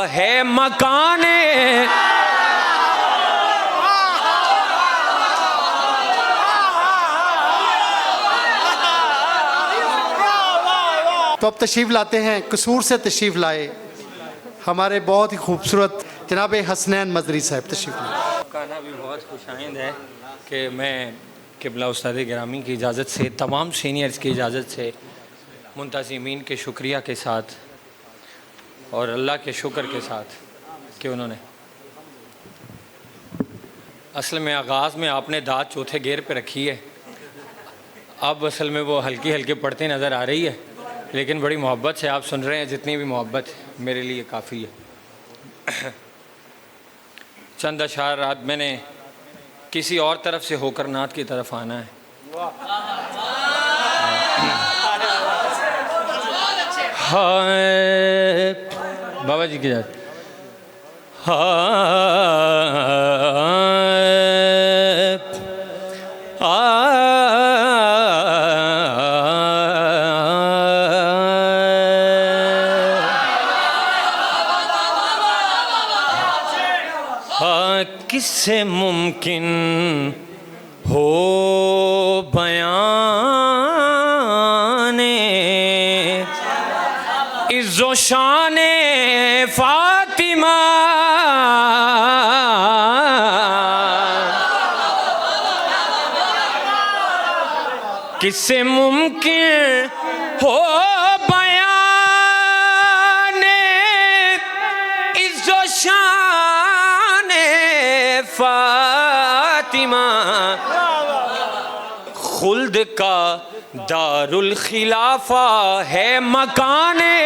है मकाने तो अब तशरीफ़ लाते हैं, कसूर से तशरीफ़ लाए हमारे बहुत ही खूबसूरत जनाब हसनैन मदरी साहब तशरीफ़ लाए। कहना भी बहुत खुशाइंद है कि मैं क़िबला उस्ताद गिरामी की इजाज़त से, तमाम सीनियर्स की इजाज़त से, मुंतज़िमीन के शुक्रिया के साथ और अल्लाह के शुक्र के साथ कि उन्होंने असल में आगाज़ में आपने दाद चौथे गेर पे रखी है, अब असल में वो हल्की हल्की पढ़ती नज़र आ रही है, लेकिन बड़ी मोहब्बत से आप सुन रहे हैं। जितनी भी मोहब्बत मेरे लिए काफ़ी है। चंद अशार रात मैंने किसी और तरफ से होकर नात की तरफ आना है। हाय बाबा जी की जात किससे मुमकिन हो बयाने इज़्ज़ो शाने फातिमा, किससे मुमकिन हो बयाने इज़्ज़ो शाने फातिमा, खुल्द का दारुल खिलाफा है मकाने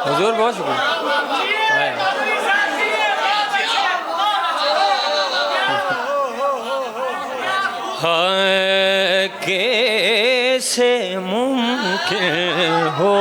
हुजूर, बहुत शुक्रिया। हाय कैसे मुमकिन हो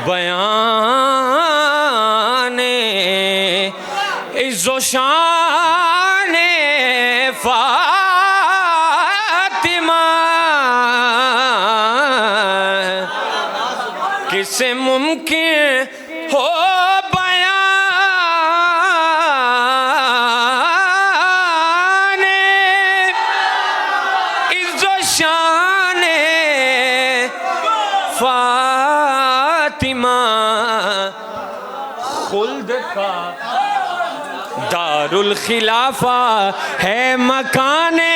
बयाने इज़्ज़ो शाने फातिमा, किससे मुमकिन हो बयाने इज़्ज़ो शाने फातिमा, खुल्द का दारुल खिलाफा है मकाने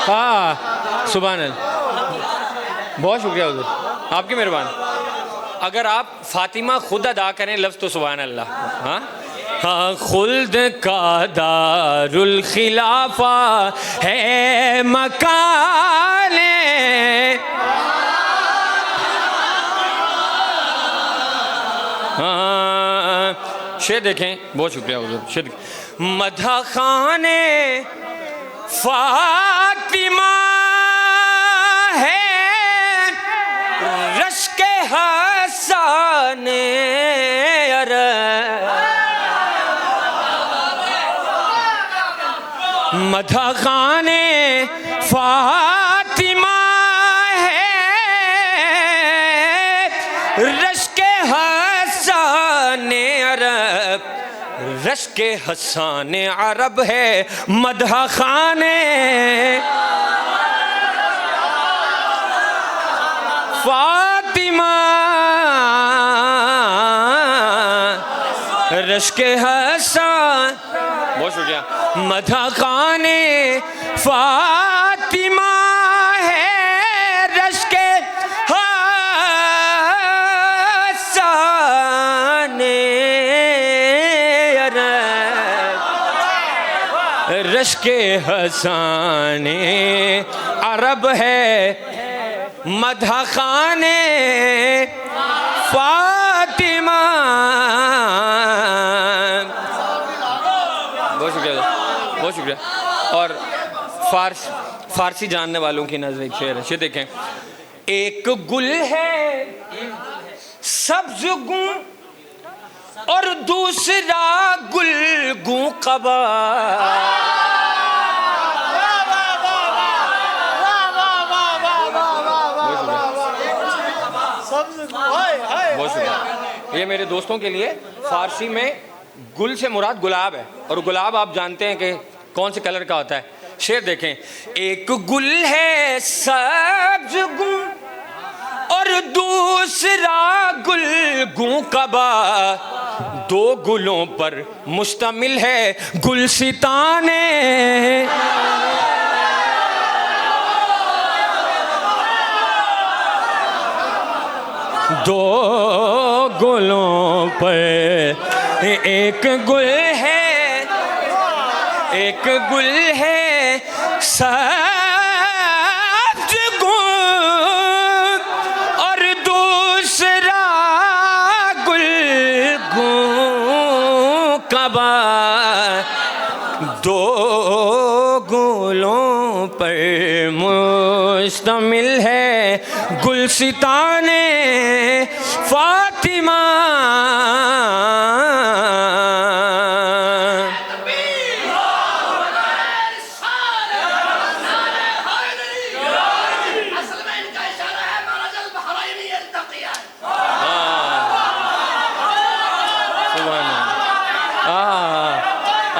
हाँ सुभान अल्लाह, बहुत शुक्रिया हुजूर, आपकी मेहरबान। अगर आप फातिमा खुद अदा करें लफ्ज़ तो सुभान अल्लाह। हाँ हाँ, खुल्द का दारुल खिलाफा है मकाने हाँ, शेर देखें, बहुत शुक्रिया हुजूर। शेर मधा खाने फातिमा है रश्के हसाने मधा खाने फातिमा है रश्के हसाने अरब, रश्के हसाने अरब है मधा खाने फातिमा, रश्के हसान, बहुत शुक्रिया, मधा खाने फातिमा है रश्के हसाने रश्के हसाने अरब है मदह खाने फातिमा। बहुत शुक्रिया, बहुत शुक्रिया। और फारसी जानने वालों की नजर एक शेर है, शेर देखें। एक गुल है सब्ज गूं और दूसरा गुल गूं कबा। बहुत शुक्रिया। ये मेरे दोस्तों के लिए, फारसी में गुल से मुराद गुलाब है, और गुलाब आप जानते हैं कि कौन से कलर का होता है। शेर देखें। एक गुल है सब्ज गूं और दूसरा गुल गूं कबा। दो गुलों पर मुश्तमिल है गुलसिताने। दो गुलों पर एक गुल है सब्ज गुल और दूसरा गुल गूं कबा। दो गुलों पर मुश्तमिल है गुलसिताने फातिमा।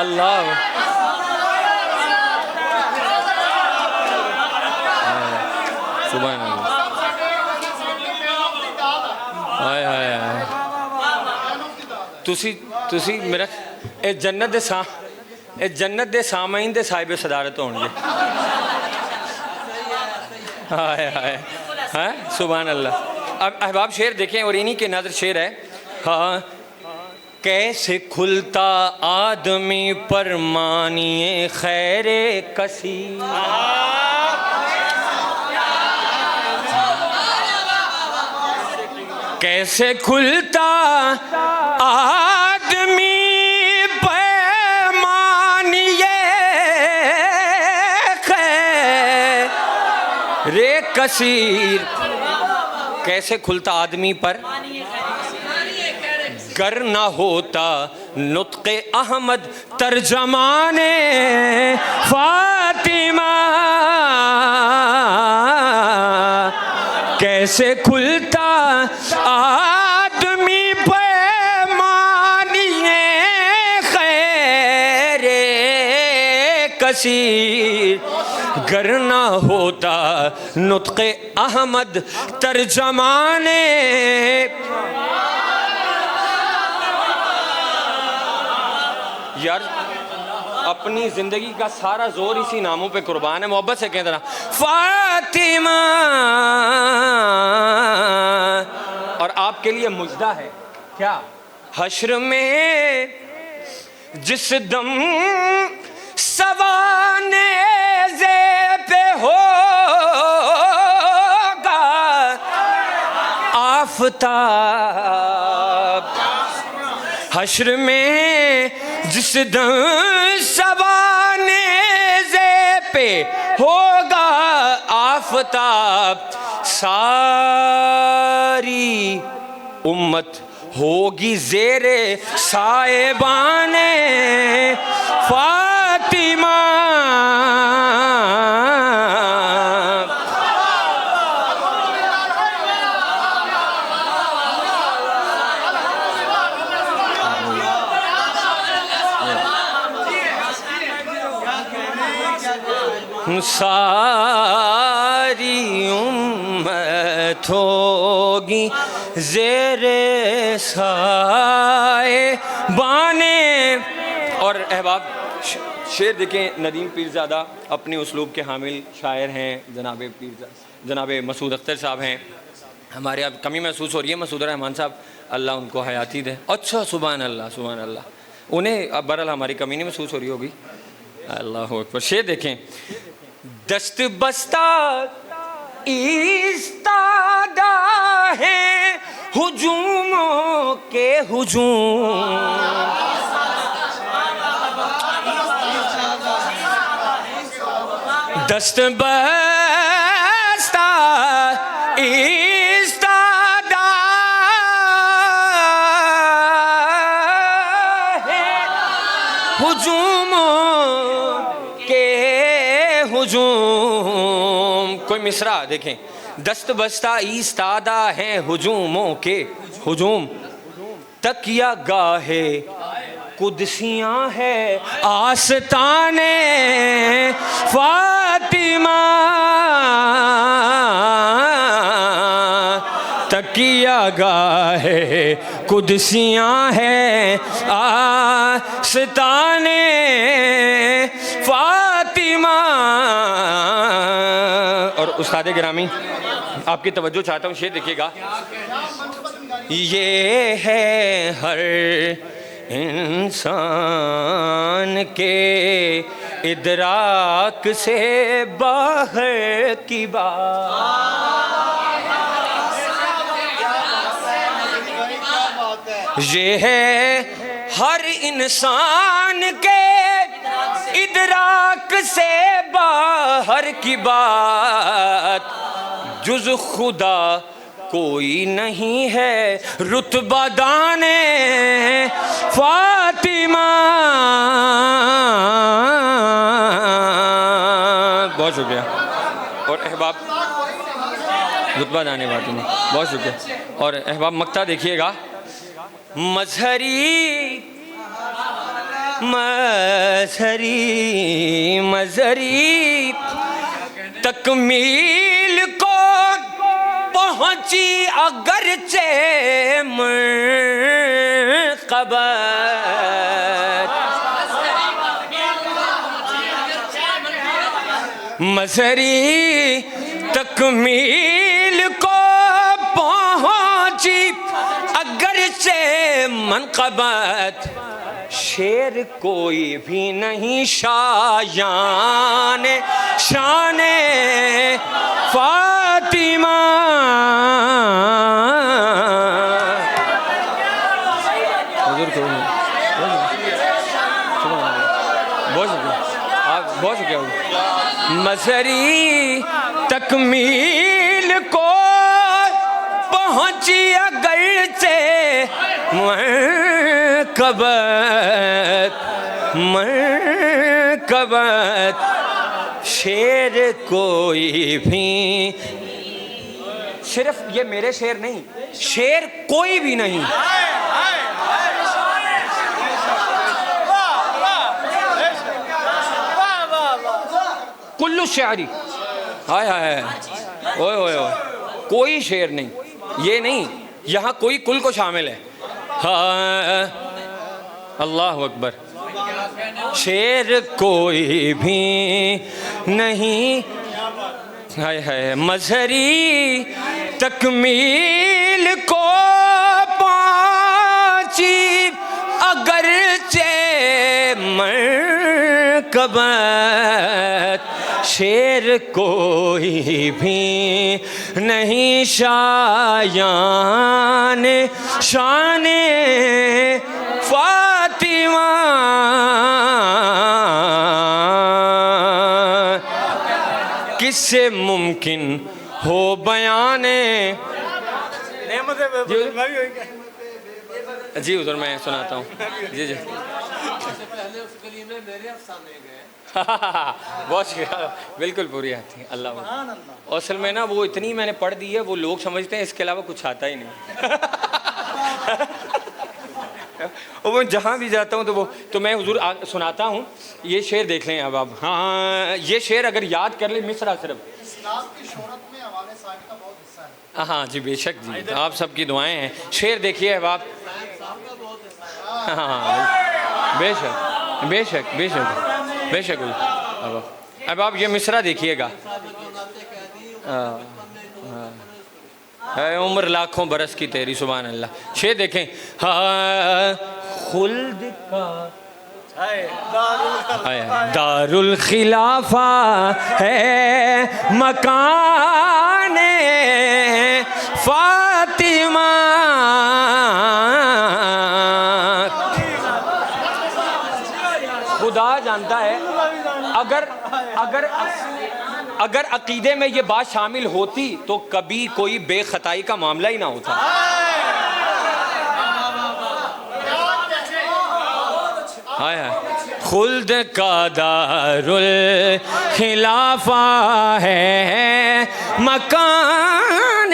अल्लाह सुभान अल्लाह। हाय हाय हाय। तुसी मेरा ए जन्नत दे सामाइन दे साहिब सदारत होणगे। हाय हाय हाय सुभान अल्लाह। अब अहबाब शेर देखें, और इन्हीं के नजर शेर है। हाँ, कैसे खुलता आदमी पर मानिए खैरे कसी। कैसे खुलता आदमी पर मानिए खैरे कसीर। कैसे खुलता आदमी पर गर ना होता नुत्क़े अहमद तर्जमाने फातिमा। कैसे खुलता आदमी पे मानिए खैरे कसीर। गर ना होता नुत्क़े अहमद तर्जमाने। यार अपनी जिंदगी का सारा जोर इसी नामों पे कुर्बान है। मोहब्बत से कहते ना फातिमा। और आपके लिए मुजदा है क्या? हश्र में जिस दम सवाने जे पे होगा आफताब। हश्र में जिस दम सवाने जे पे होगा आफताब। सारी उम्मत होगी ज़ेरे साएबाने फातिमा। सारी उम्मत होगी ज़ेरे साए बाने। और अहबाब शेर देखें, नदीम पीरज़ादा अपने उसलूब के हामिल शायर हैं। जनाब मसूद अख्तर साहब हैं। हमारे अब कमी महसूस हो रही है मसूद रहमान साहब, अल्लाह उनको हयाती दे। अच्छा सुभान अल्लाह सुभान अल्लाह। उन्हें अब बहरहाल हमारी कमी नहीं महसूस हो रही होगी। अल्लाह अकबर। शेर देखें। दस्त बस्ता इस्तादा है हुजूमों के हुजूम, दस्त बस्ता इस्तादा है हुजूमों के हुजूम। कोई मिसरा देखें, दस्त बस्ता इस्तादा है हुजूमों के हुजूम, तकिया गाहे कुदसियाँ है आस्ताने फातिमा, तकिया गाहे कुदसियाँ है आस्ताने फातिमा। और उस्ताद गिरामी आपकी तवज्जो चाहता हूँ, शेर देखिएगा। ये है हर इंसान के इदराक से बाहर की बात, ये है हर इंसान के इदराक से बाहर की बात, जुज़ खुदा कोई नहीं है रुतबा दाने फातिमा। बहुत शुक्रिया। और अहबाब रुतबा दाने फातिमा, बहुत शुक्रिया। और अहबाब मक्ता देखिएगा। मजहरी मजहरी मजहरी तकमील को पहुंची अगरचे मरकबत, मजहरी तकमील को पहुंची अगरचे मनकबत, शेर कोई भी नहीं शायान शाने फातिमा। बहुत शुक्रिया। मजहरी तकमील को पहुंची अगरचे मरकबत मरकबत, शेर कोई भी, सिर्फ ये मेरे शेर नहीं, शेर कोई भी नहीं। कुल्लू शायरी, हाय हाय, ओए ओए ओए, कोई शेर नहीं, ये नहीं, यहाँ कोई कुल को शामिल है। हाँ, अल्लाह अकबर। शेर कोई भी नहीं, हाय हाय। मजहरी तकमील को पहुंची अगरचे मरकबत, शेर कोई भी नहीं शायान शाने फातिमा। किससे मुमकिन हो बयाने, जी उधर मैं सुनाता हूँ। जी जी बहुत शुक्रिया, बिल्कुल पूरी आती है। अल्लाह असल में ना वो इतनी मैंने पढ़ दी है, वो लोग समझते हैं इसके अलावा कुछ आता ही नहीं। और मैं जहाँ भी जाता हूँ तो मैं हुजूर सुनाता हूँ। ये शेर देख लें अब आप। हाँ, ये शेर अगर याद कर ले, मिसरा सिर्फ इस्लाम की शोहरत में हवाले साहब का बहुत हिस्सा है। हाँ जी, बेशक जी, आप सबकी दुआएं हैं। शेर देखिए अब आप। हाँ बेशक बेशक बेशक बेशक। अब आप ये मिसरा देखिएगा। है उम्र लाखों बरस की तेरी, सुभान अल्लाह। शेर देखें। हाँ, खुल्द का दारुल खिलाफा है मकान फातिमा। खुदा जानता है अगर अगर अगर अकीदे में ये बात शामिल होती तो कभी कोई बेखताई का मामला ही ना होता। खुल्द का दारुल खिलाफा है मकान